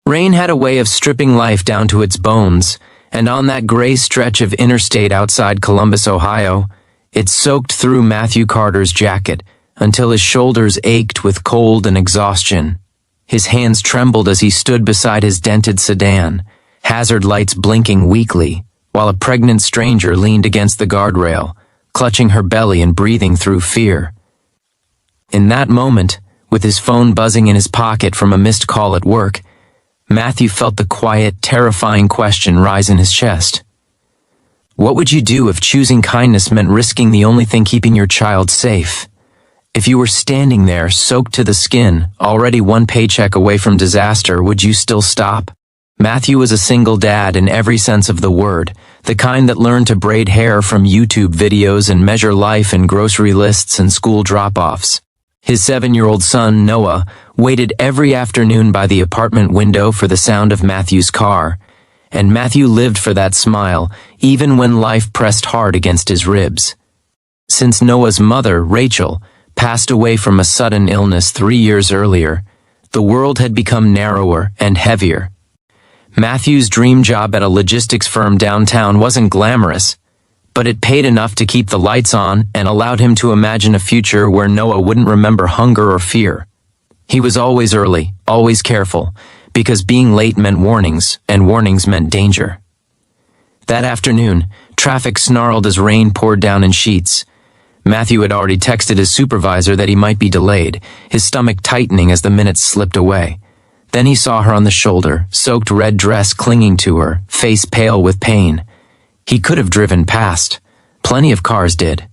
Rain had a way of stripping life down to its bones, and on that gray stretch of interstate outside Columbus, Ohio, it soaked through Matthew Carter's jacket until his shoulders ached with cold and exhaustion. His hands trembled as he stood beside his dented sedan, hazard lights blinking weakly, while a pregnant stranger leaned against the guardrail, clutching her belly and breathing through fear. In that moment, with his phone buzzing in his pocket from a missed call at work, Matthew felt the quiet, terrifying question rise in his chest. What would you do if choosing kindness meant risking the only thing keeping your child safe? If you were standing there, soaked to the skin, already one paycheck away from disaster, would you still stop? Matthew was a single dad in every sense of the word, the kind that learned to braid hair from YouTube videos and measure life in grocery lists and school drop-offs. His 7-year-old son, Noah, waited every afternoon by the apartment window for the sound of Matthew's car, and Matthew lived for that smile, even when life pressed hard against his ribs. Since Noah's mother, Rachel, passed away from a sudden illness 3 years earlier, the world had become narrower and heavier. Matthew's dream job at a logistics firm downtown wasn't glamorous, but it paid enough to keep the lights on and allowed him to imagine a future where Noah wouldn't remember hunger or fear. He was always early, always careful, because being late meant warnings, and warnings meant danger. That afternoon, traffic snarled as rain poured down in sheets. Matthew had already texted his supervisor that he might be delayed, his stomach tightening as the minutes slipped away. Then he saw her on the shoulder, soaked red dress clinging to her, face pale with pain. He could have driven past. Plenty of cars did.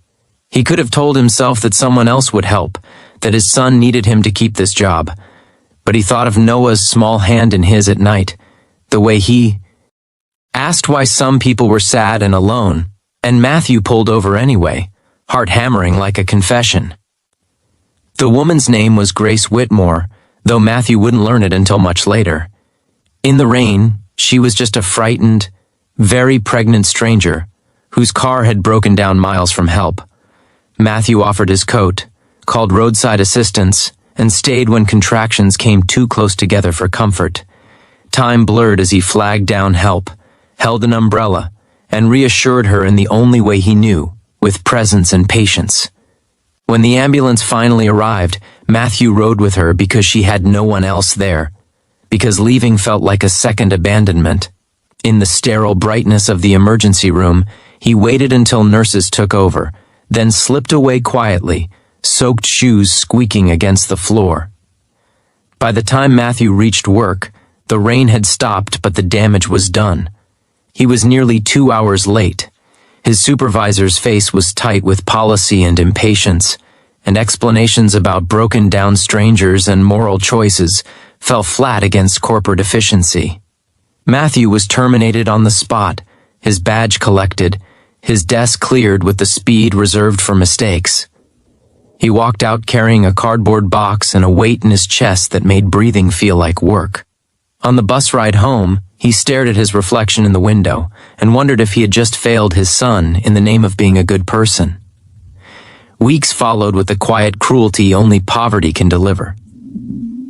He could have told himself that someone else would help, that his son needed him to keep this job. But he thought of Noah's small hand in his at night, the way he asked why some people were sad and alone, and Matthew pulled over anyway, heart hammering like a confession. The woman's name was Grace Whitmore, though Matthew wouldn't learn it until much later. In the rain, she was just a frightened, very pregnant stranger whose car had broken down miles from help. Matthew offered his coat, called roadside assistance, and stayed when contractions came too close together for comfort. Time blurred as he flagged down help, held an umbrella, and reassured her in the only way he knew, with presence and patience. When the ambulance finally arrived, Matthew rode with her because she had no one else there, because leaving felt like a second abandonment. In the sterile brightness of the emergency room, he waited until nurses took over, then slipped away quietly, soaked shoes squeaking against the floor. By the time Matthew reached work, the rain had stopped, but the damage was done. He was nearly 2 hours late. His supervisor's face was tight with policy and impatience, and explanations about broken-down strangers and moral choices fell flat against corporate efficiency. Matthew was terminated on the spot, his badge collected, his desk cleared with the speed reserved for mistakes. He walked out carrying a cardboard box and a weight in his chest that made breathing feel like work. On the bus ride home, he stared at his reflection in the window and wondered if he had just failed his son in the name of being a good person. Weeks followed with the quiet cruelty only poverty can deliver.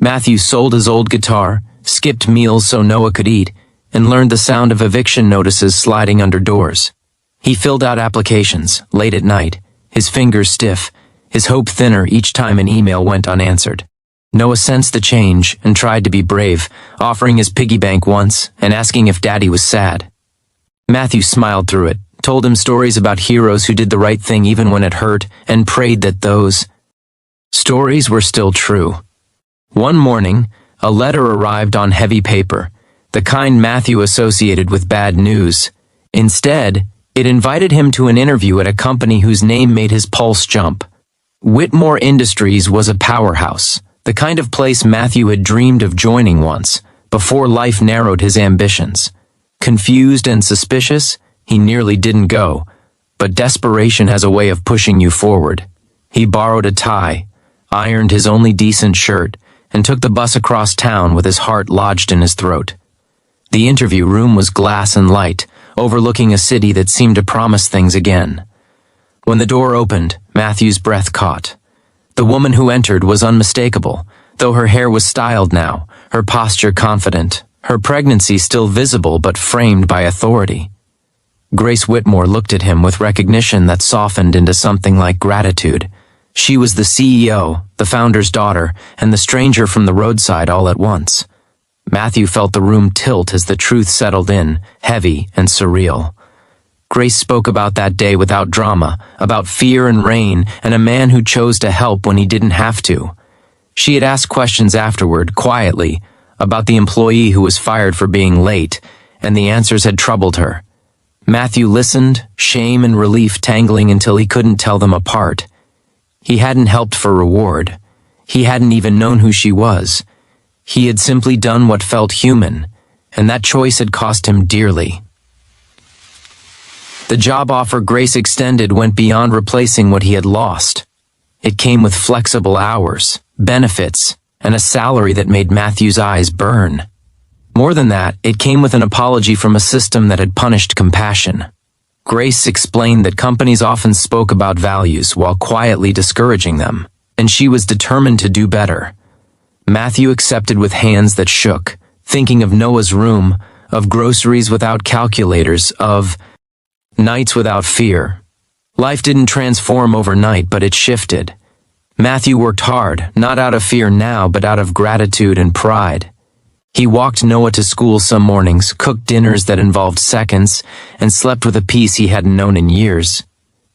Matthew sold his old guitar, skipped meals so Noah could eat, and learned the sound of eviction notices sliding under doors. He filled out applications, late at night, his fingers stiff, his hope thinner each time an email went unanswered. Noah sensed the change and tried to be brave, offering his piggy bank once and asking if Daddy was sad. Matthew smiled through it, told him stories about heroes who did the right thing even when it hurt, and prayed that those stories were still true. One morning, a letter arrived on heavy paper, the kind Matthew associated with bad news. Instead, it invited him to an interview at a company whose name made his pulse jump. Whitmore Industries was a powerhouse, the kind of place Matthew had dreamed of joining once, before life narrowed his ambitions. Confused and suspicious, he nearly didn't go, but desperation has a way of pushing you forward. He borrowed a tie, ironed his only decent shirt, and took the bus across town with his heart lodged in his throat. The interview room was glass and light, overlooking a city that seemed to promise things again. When the door opened, Matthew's breath caught. The woman who entered was unmistakable, though her hair was styled now, her posture confident, her pregnancy still visible but framed by authority. Grace Whitmore looked at him with recognition that softened into something like gratitude. She was the CEO, the founder's daughter, and the stranger from the roadside all at once. Matthew felt the room tilt as the truth settled in, heavy and surreal. Grace spoke about that day without drama, about fear and rain, and a man who chose to help when he didn't have to. She had asked questions afterward, quietly, about the employee who was fired for being late, and the answers had troubled her. Matthew listened, shame and relief tangling until he couldn't tell them apart. He hadn't helped for reward. He hadn't even known who she was. He had simply done what felt human, and that choice had cost him dearly. The job offer Grace extended went beyond replacing what he had lost. It came with flexible hours, benefits, and a salary that made Matthew's eyes burn. More than that, it came with an apology from a system that had punished compassion. Grace explained that companies often spoke about values while quietly discouraging them, and she was determined to do better. Matthew accepted with hands that shook, thinking of Noah's room, of groceries without calculators, of nights without fear. Life didn't transform overnight, but it shifted. Matthew worked hard, not out of fear now, but out of gratitude and pride. He walked Noah to school some mornings, cooked dinners that involved seconds, and slept with a peace he hadn't known in years.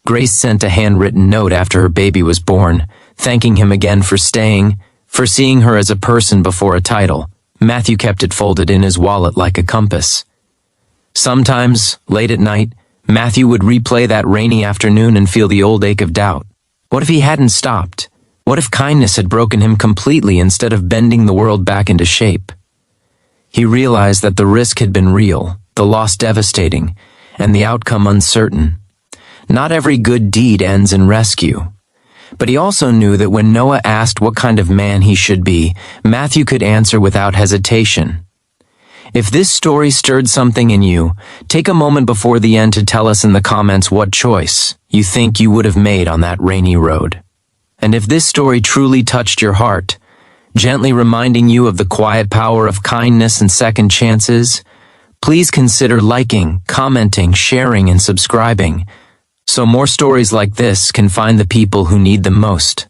Grace sent a handwritten note after her baby was born, thanking him again for staying, for seeing her as a person before a title. Matthew kept it folded in his wallet like a compass. Sometimes, late at night, Matthew would replay that rainy afternoon and feel the old ache of doubt. What if he hadn't stopped? What if kindness had broken him completely instead of bending the world back into shape? He realized that the risk had been real, the loss devastating, and the outcome uncertain. Not every good deed ends in rescue. But he also knew that when Noah asked what kind of man he should be, Matthew could answer without hesitation. If this story stirred something in you, take a moment before the end to tell us in the comments what choice you think you would have made on that rainy road. And if this story truly touched your heart, gently reminding you of the quiet power of kindness and second chances, please consider liking, commenting, sharing, and subscribing, so more stories like this can find the people who need them most.